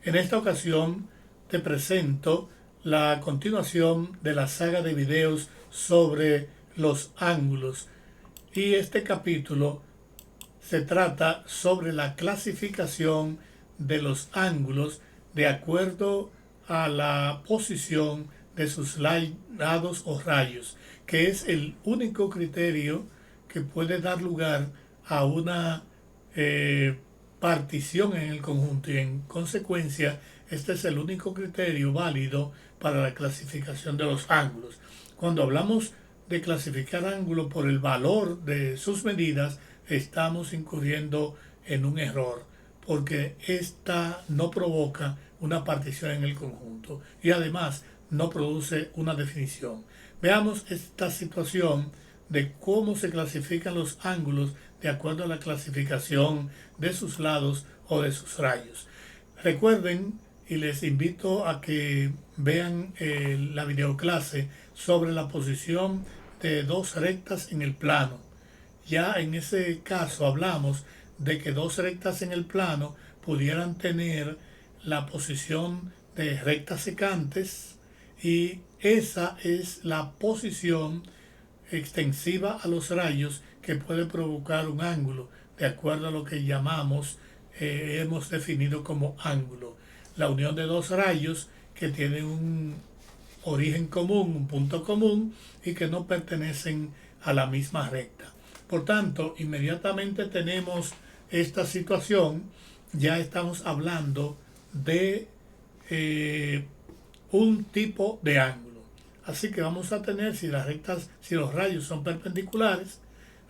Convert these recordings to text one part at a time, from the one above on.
En esta ocasión te presento la continuación de la saga de videos sobre los ángulos y este capítulo se trata sobre la clasificación de los ángulos de acuerdo a la posición de sus lados o rayos, que es el único criterio que puede dar lugar a una partición en el conjunto y en consecuencia este es el único criterio válido para la clasificación de los ángulos. Cuando hablamos de clasificar ángulos por el valor de sus medidas, estamos incurriendo en un error porque esta no provoca una partición en el conjunto y además no produce una definición. Veamos esta situación de cómo se clasifican los ángulos de acuerdo a la clasificación de sus lados o de sus rayos. Recuerden y les invito a que vean la videoclase sobre la posición de dos rectas en el plano. Ya en ese caso hablamos de que dos rectas en el plano pudieran tener la posición de rectas secantes y esa es la posición extensiva a los rayos que puede provocar un ángulo de acuerdo a lo que hemos definido como ángulo. La unión de dos rayos que tienen un origen común, un punto común y que no pertenecen a la misma recta. Por tanto, inmediatamente tenemos esta situación, ya estamos hablando de un tipo de ángulo. Así que vamos a tener, si los rayos son perpendiculares,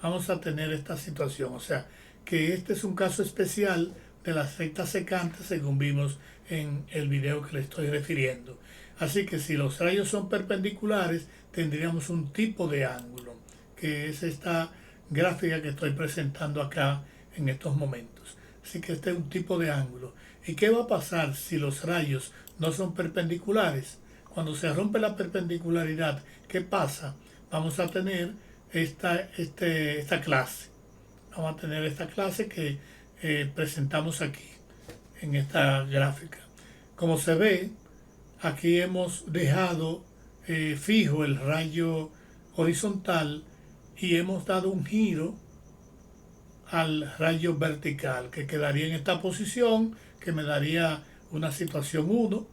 vamos a tener esta situación. O sea, que este es un caso especial de las rectas secantes según vimos en el video que le estoy refiriendo. Así que si los rayos son perpendiculares, tendríamos un tipo de ángulo, que es esta gráfica que estoy presentando acá en estos momentos. Así que este es un tipo de ángulo. ¿Y qué va a pasar si los rayos no son perpendiculares? Cuando se rompe la perpendicularidad, ¿qué pasa? Vamos a tener esta clase. Vamos a tener esta clase que presentamos aquí, en esta gráfica. Como se ve, aquí hemos dejado fijo el rayo horizontal y hemos dado un giro al rayo vertical que quedaría en esta posición, que me daría una situación 1,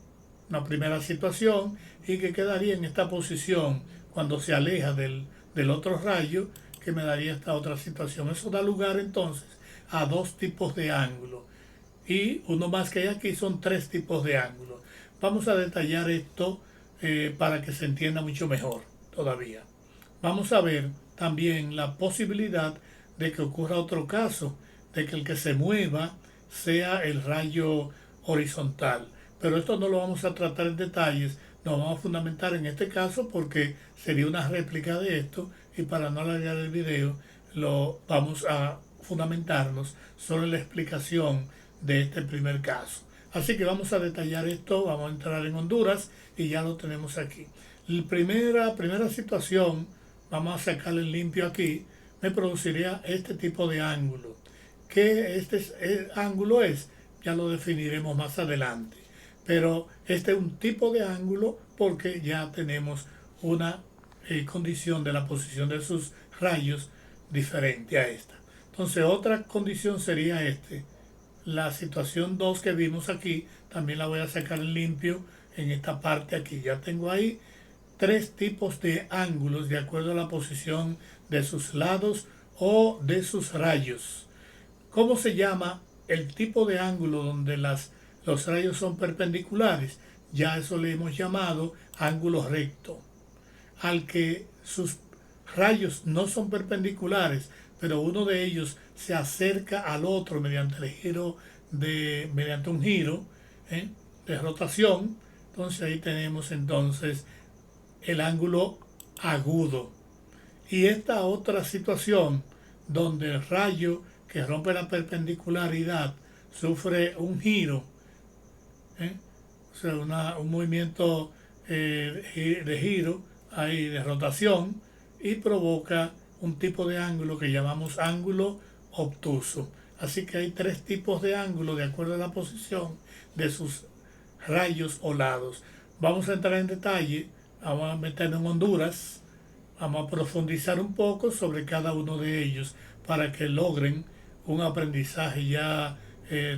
una primera situación, y que quedaría en esta posición cuando se aleja del otro rayo, que me daría esta otra situación. Eso da lugar entonces a dos tipos de ángulos y uno más que hay aquí son tres tipos de ángulos. Vamos a detallar esto para que se entienda mucho mejor todavía. Vamos a ver también la posibilidad de que ocurra otro caso, de que el que se mueva sea el rayo horizontal. Pero esto no lo vamos a tratar en detalles, nos vamos a fundamentar en este caso porque sería una réplica de esto y para no alargar el video vamos a fundamentarnos sobre la explicación de este primer caso. Así que vamos a detallar esto, vamos a entrar en Honduras y ya lo tenemos aquí. La primera situación, vamos a sacarle el limpio aquí, me produciría este tipo de ángulo. ¿Qué ángulo es? Ya lo definiremos más adelante. Pero este es un tipo de ángulo porque ya tenemos una condición de la posición de sus rayos diferente a esta. Entonces otra condición sería la situación 2 que vimos aquí, también la voy a sacar en limpio en esta parte aquí. Ya tengo ahí tres tipos de ángulos de acuerdo a la posición de sus lados o de sus rayos. ¿Cómo se llama el tipo de ángulo donde los rayos son perpendiculares? Ya eso le hemos llamado ángulo recto. Al que sus rayos no son perpendiculares, pero uno de ellos se acerca al otro mediante un giro de rotación. Entonces ahí tenemos entonces el ángulo agudo. Y esta otra situación donde el rayo que rompe la perpendicularidad sufre un giro, o sea, un movimiento de giro, ahí de rotación, y provoca un tipo de ángulo que llamamos ángulo obtuso. Así que hay tres tipos de ángulo de acuerdo a la posición de sus rayos o lados. Vamos a entrar en detalle, vamos a meternos en Honduras, vamos a profundizar un poco sobre cada uno de ellos para que logren un aprendizaje ya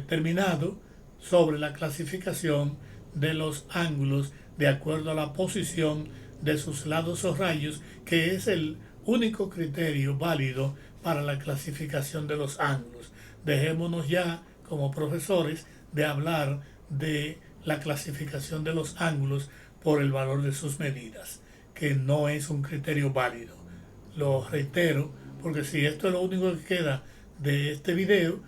terminado sobre la clasificación de los ángulos de acuerdo a la posición de sus lados o rayos, que es el único criterio válido para la clasificación de los ángulos. Dejémonos ya, como profesores, de hablar de la clasificación de los ángulos por el valor de sus medidas, que no es un criterio válido. Lo reitero, porque si esto es lo único que queda de este video,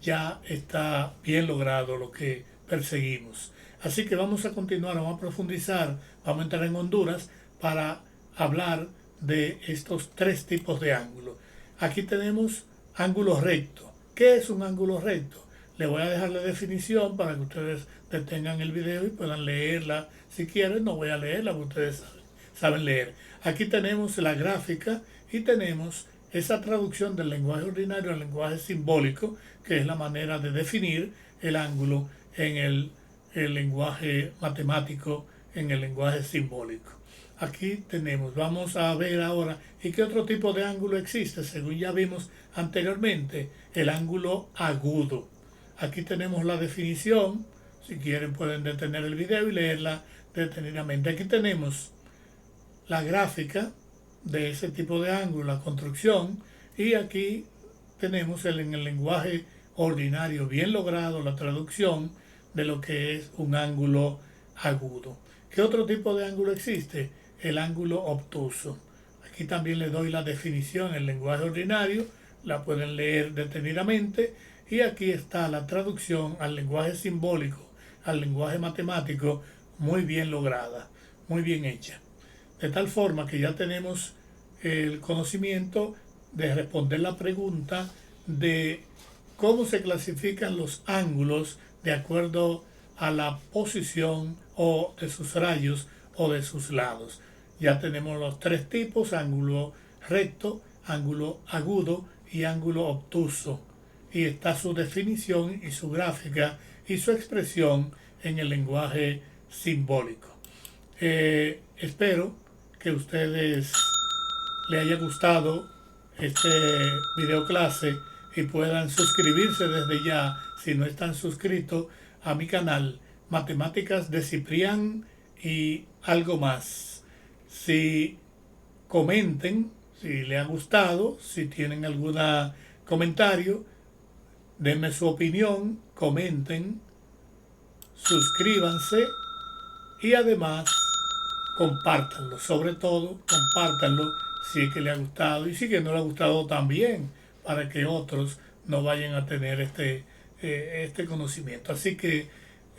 ya está bien logrado lo que perseguimos. Así que vamos a continuar, vamos a profundizar, vamos a entrar en Honduras para hablar de estos tres tipos de ángulos. Aquí tenemos ángulo recto. ¿Qué es un ángulo recto? Le voy a dejar la definición para que ustedes detengan el video y puedan leerla. Si quieren, no voy a leerla porque ustedes saben leer. Aquí tenemos la gráfica y tenemos esa traducción del lenguaje ordinario al lenguaje simbólico, que es la manera de definir el ángulo en el lenguaje matemático, en el lenguaje simbólico. Aquí tenemos, vamos a ver ahora, ¿y qué otro tipo de ángulo existe? Según ya vimos anteriormente, el ángulo agudo. Aquí tenemos la definición, si quieren pueden detener el video y leerla detenidamente. Aquí tenemos la gráfica de ese tipo de ángulo, la construcción, y aquí tenemos en el lenguaje ordinario bien logrado la traducción de lo que es un ángulo agudo. ¿Qué otro tipo de ángulo existe? El ángulo obtuso. Aquí también le doy la definición en el lenguaje ordinario, la pueden leer detenidamente, y aquí está la traducción al lenguaje simbólico, al lenguaje matemático, muy bien lograda, muy bien hecha. De tal forma que ya tenemos el conocimiento de responder la pregunta de cómo se clasifican los ángulos de acuerdo a la posición o de sus rayos o de sus lados. Ya tenemos los tres tipos: ángulo recto, ángulo agudo y ángulo obtuso. Y está su definición y su gráfica y su expresión en el lenguaje simbólico. Espero que a ustedes les haya gustado este video clase y puedan suscribirse desde ya, si no están suscritos, a mi canal Matemáticas de Ciprián y algo más. Si comenten, si les ha gustado, si tienen algún comentario, denme su opinión, comenten, suscríbanse y además compártanlo. Sobre todo, compártanlo si es que les ha gustado, y si que no les ha gustado también, para que otros no vayan a tener este conocimiento. Así que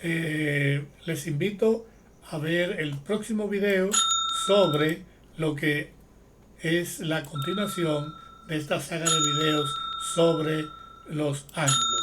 les invito a ver el próximo video sobre lo que es la continuación de esta saga de videos sobre los ángulos.